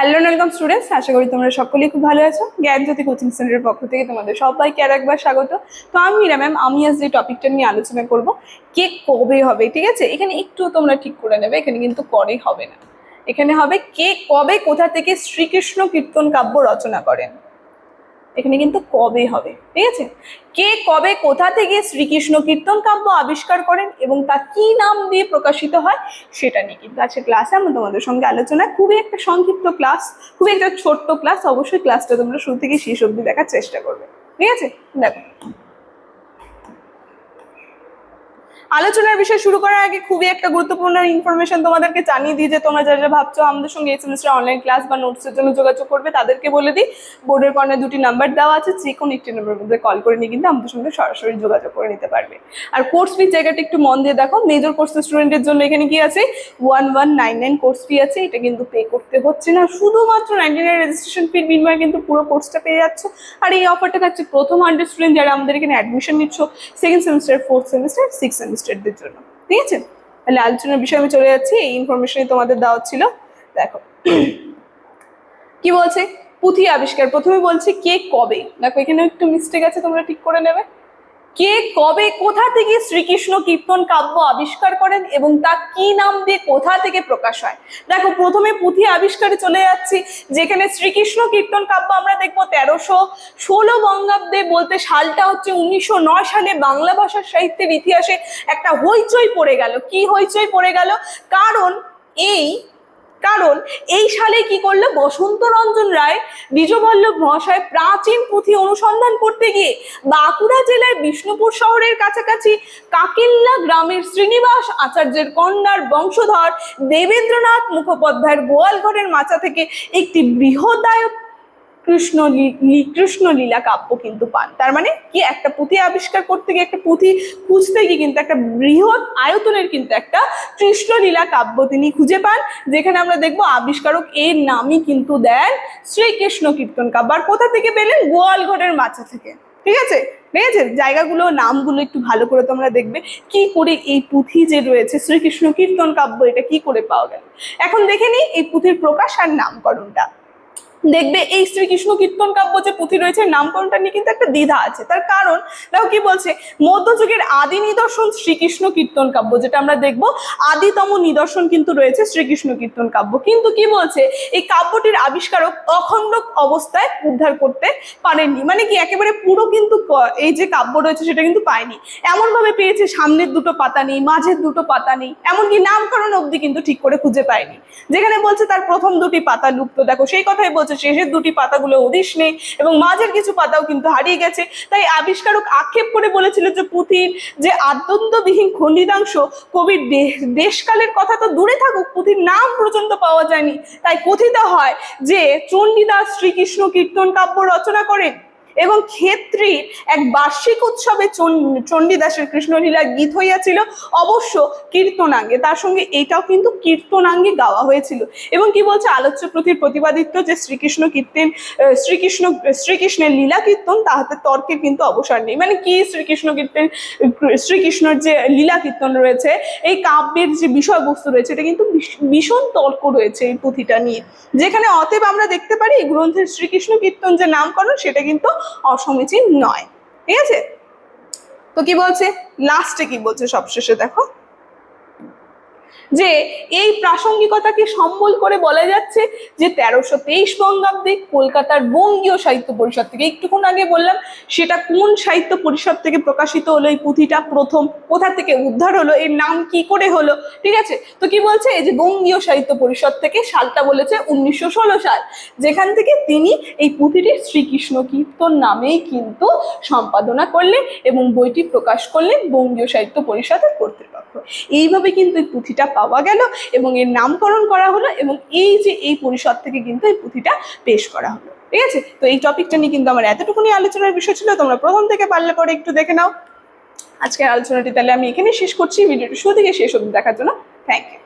Hello welcome students, আশা করি তোমরা সকলেই খুব ভালো আছো। জ্ঞানজ্যোতি কোচিং সেন্টারের পক্ষ থেকে তোমাদের সবাইকে আর একবার স্বাগত। তো আমি মীরা ম্যাম, আমি আজ যে টপিকটা নিয়ে আলোচনা করব, কে কবে হবে। ঠিক আছে, এখানে একটু তোমরা ঠিক করে নেবে, এখানে কিন্তু করে হবে না, এখানে হবে কে কবে কোথা থেকে শ্রীকৃষ্ণ কীর্তন কাব্য রচনা করেন। এখানে কিন্তু কবে হবে, ঠিক আছে। কে কবে কোথা থেকে শ্রীকৃষ্ণ কীর্তন কাব্য আবিষ্কার করেন এবং তা কি নাম দিয়ে প্রকাশিত হয় সেটা নিয়ে কিন্তু আজকে ক্লাসে আমরা তোমাদের সঙ্গে আলোচনা। খুবই একটা সংক্ষিপ্ত ক্লাস, খুবই একটা ছোট্ট ক্লাস। অবশ্যই ক্লাসটা তোমরা শুরু থেকে শেষ অবধি দেখার চেষ্টা করবে, ঠিক আছে। দেখো, আলোচনার বিষয় শুরু করার আগে খুবই একটা গুরুত্বপূর্ণ ইনফরমেশন তোমাদেরকে জানিয়ে দিই যে তোমরা যারা ভাবছো আমাদের সঙ্গে এই সেমিস্টার অনলাইন ক্লাস বা নোটসের জন্য যোগাযোগ করবে, তাদেরকে বলে দিই বোর্ডের কর্নারে দুটি নাম্বার দেওয়া আছে, যে কোনো একটি নাম্বারের মধ্যে কল করে নিয়ে কিন্তু আমাদের সঙ্গে সরাসরি যোগাযোগ করে নিতে পারবে। আর কোর্স ফির জায়গাটা একটু মন দিয়ে দেখো, মেজর কোর্সের স্টুডেন্টের জন্য এখানে কি আছে 1199 কোর্স ফি আছে। এটা কিন্তু পে করতে হচ্ছে না, শুধুমাত্র 99 রেজিস্ট্রেশন ফির বিনিময়ে কিন্তু পুরো কোর্সটা পেয়ে যাচ্ছ। আর এই অফারটা থাকছে প্রথম 100 স্টুডেন্ট যারা আমাদের এখানে অ্যাডমিশন নিচ্ছ, second semester, fourth semester, six সেমিস্টারদের জন্য, ঠিক আছে। তাহলে আলোচনার বিষয়ে আমি চলে যাচ্ছি, এই ইনফরমেশনই তোমাদের দেওয়া ছিল। দেখো কি বলছে, পুঁথি আবিষ্কার। প্রথমে বলছি কে কবে। দেখো এখানে একটু মিস্টেক আছে, তোমরা ঠিক করে নেবে। কে কবে কোথা থেকে শ্রীকৃষ্ণ কীর্তন কাব্য আবিষ্কার করেন এবং তা কি নাম দিয়ে কোথা থেকে প্রকাশ হয়। দেখো প্রথমে পুঁথি আবিষ্কারে চলে যাচ্ছি, যেখানে শ্রীকৃষ্ণ কীর্তন কাব্য আমরা দেখবো 1316 বঙ্গাব্দে, বলতে সালটা হচ্ছে 1909 সালে। বাংলা ভাষার সাহিত্যের ইতিহাসে একটা হইচই পড়ে গেল। কি হইচই পড়ে গেল? কারণ এই সালে কি করলো, বসন্ত রঞ্জন রায় দ্বিজবল্লভ মহাশয় প্রাচীন পুঁথি অনুসন্ধান করতে গিয়ে বাঁকুড়া জেলার বিষ্ণুপুর শহরের কাছাকাছি কাকিল্লা গ্রামের শ্রীনিবাস আচার্যের কন্যার বংশধর দেবেন্দ্রনাথ মুখোপাধ্যায়ের গোয়ালঘরের মাচা থেকে একটি বৃহদায়ক কৃষ্ণলীলা কাব্য কিন্তু পান। তার মানে কি, একটা পুঁথি আবিষ্কার করতে গিয়ে, একটা পুঁথি খুঁজতে গিয়ে কিন্তু একটা বৃহৎ আয়তনের কিন্তু একটা কৃষ্ণলীলা কাব্য তিনি খুঁজে পান, যেখানে আমরা দেখবো আবিষ্কারক এর নামই কিন্তু দেন শ্রীকৃষ্ণ কীর্তন কাব্য। আর কোথা থেকে পেলেন? গোয়ালঘরের মাচা থেকে, ঠিক আছে। ঠিক আছে, জায়গাগুলো নামগুলো একটু ভালো করে তোমরা দেখবে, কি করে এই পুঁথি যে রয়েছে শ্রীকৃষ্ণ কীর্তন কাব্য, এটা কি করে পাওয়া গেল। এখন দেখে নিই এই পুঁথির প্রকাশ আর নামকরণটা। দেখবে এই শ্রীকৃষ্ণ কীর্তন কাব্য যে পুঁথি রয়েছে, নামকরণটা নিয়ে কিন্তু একটা দ্বিধা আছে। তার কারণ দেখো কি বলছে, মধ্যযুগের আদি নিদর্শন শ্রীকৃষ্ণ কীর্তন কাব্য, যেটা আমরা দেখবো আদিতম নিদর্শন কিন্তু রয়েছে শ্রীকৃষ্ণ কীর্তন কাব্য। কিন্তু কি বলছে, এই কাব্যটির আবিষ্কারক অখণ্ড অবস্থায় উদ্ধার করতে পারেননি। মানে কি, একেবারে পুরো কিন্তু এই যে কাব্য রয়েছে সেটা কিন্তু পায়নি। এমন ভাবে পেয়েছে সামনের দুটো পাতা নেই, মাঝের দুটো পাতা নেই, এমনকি নামকরণ অবধি কিন্তু ঠিক করে খুঁজে পায়নি। যেখানে বলছে তার প্রথম দুটি পাতা লুপ্ত, দেখো সেই কথাই বলছে, শেষের দুটি পাতাগুলো হদিশ নেই এবং মাঝের কিছু পাতাও কিন্তু হারিয়ে গেছে। তাই আবিষ্কারক আক্ষেপ করে বলেছিল যে পুঁথির যে আদ্যন্তবিহীন খণ্ডিতাংশ, কবির দেশকালের কথা তো দূরে থাকুক, পুঁথির নাম পর্যন্ত পাওয়া যায়নি। তাই কথিত হয় যে চণ্ডীদাস শ্রীকৃষ্ণ কীর্তন কাব্য রচনা করেন এবং ক্ষেত্রীর এক বার্ষিক উৎসবে চণ্ডীদাসের কৃষ্ণলীলা গীত হইয়াছিল, অবশ্য কীর্তনাঙ্গে। তার সঙ্গে এটাও কিন্তু কীর্তনাঙ্গে গাওয়া হয়েছিল। এবং কি বলছে, আলোচ্য পুঁথির প্রতিপাদিত্য যে শ্রীকৃষ্ণের লীলা কীর্তন, তাহাতে তর্কের কিন্তু অবসর নেই। মানে কি, শ্রীকৃষ্ণের যে লীলা কীর্তন রয়েছে, এই কাব্যের যে বিষয়বস্তু রয়েছে, এটা কিন্তু ভীষণ তর্ক রয়েছে এই পুঁথিটা নিয়ে। যেখানে অতএব আমরা দেখতে পারি এই গ্রন্থের শ্রীকৃষ্ণ কীর্তন যে নামকরণ, সেটা কিন্তু অসমীচীন নয়, ঠিক আছে। তো কি বলছে লাস্টে, কি বলছে সবশেষে, দেখো যে এই প্রাসঙ্গিকতাকে সম্বল করে বলা যাচ্ছে যে 1323 বঙ্গাব্দে কলকাতার বঙ্গীয় সাহিত্য পরিষদ থেকে, একটুক্ষণ আগে বললাম সেটা কোন সাহিত্য পরিষদ থেকে প্রকাশিত হলো এই পুঁথিটা, প্রথম কোথা থেকে উদ্ধার হলো, এর নাম কি করে হলো, ঠিক আছে। তো কি বলছে, এই যে বঙ্গীয় সাহিত্য পরিষদ থেকে, সালটা বলেছে 1916 সাল, যেখান থেকে তিনি এই পুঁথিটি শ্রীকৃষ্ণ কীর্তন নামেই কিন্তু সম্পাদনা করলেন এবং বইটি প্রকাশ করলেন বঙ্গীয় সাহিত্য পরিষদের কর্তৃপক্ষ। এইভাবে কিন্তু এই পুঁথিটা পাওয়া গেল এবং এর নামকরণ করা হলো এবং এই যে এই পরিষদ থেকে কিন্তু এই পুঁথিটা পেশ করা হলো, ঠিক আছে। তো এই টপিকটা নিয়ে কিন্তু আমার এতটুকুনি আলোচনার বিষয় ছিল, তোমরা প্রথম থেকে পারলে পরে একটু দেখে নাও। আজকের আলোচনাটি তাহলে আমি এখানে শেষ করছি। ভিডিওটি শুরু থেকে শেষ অবধি দেখার জন্য থ্যাংক ইউ।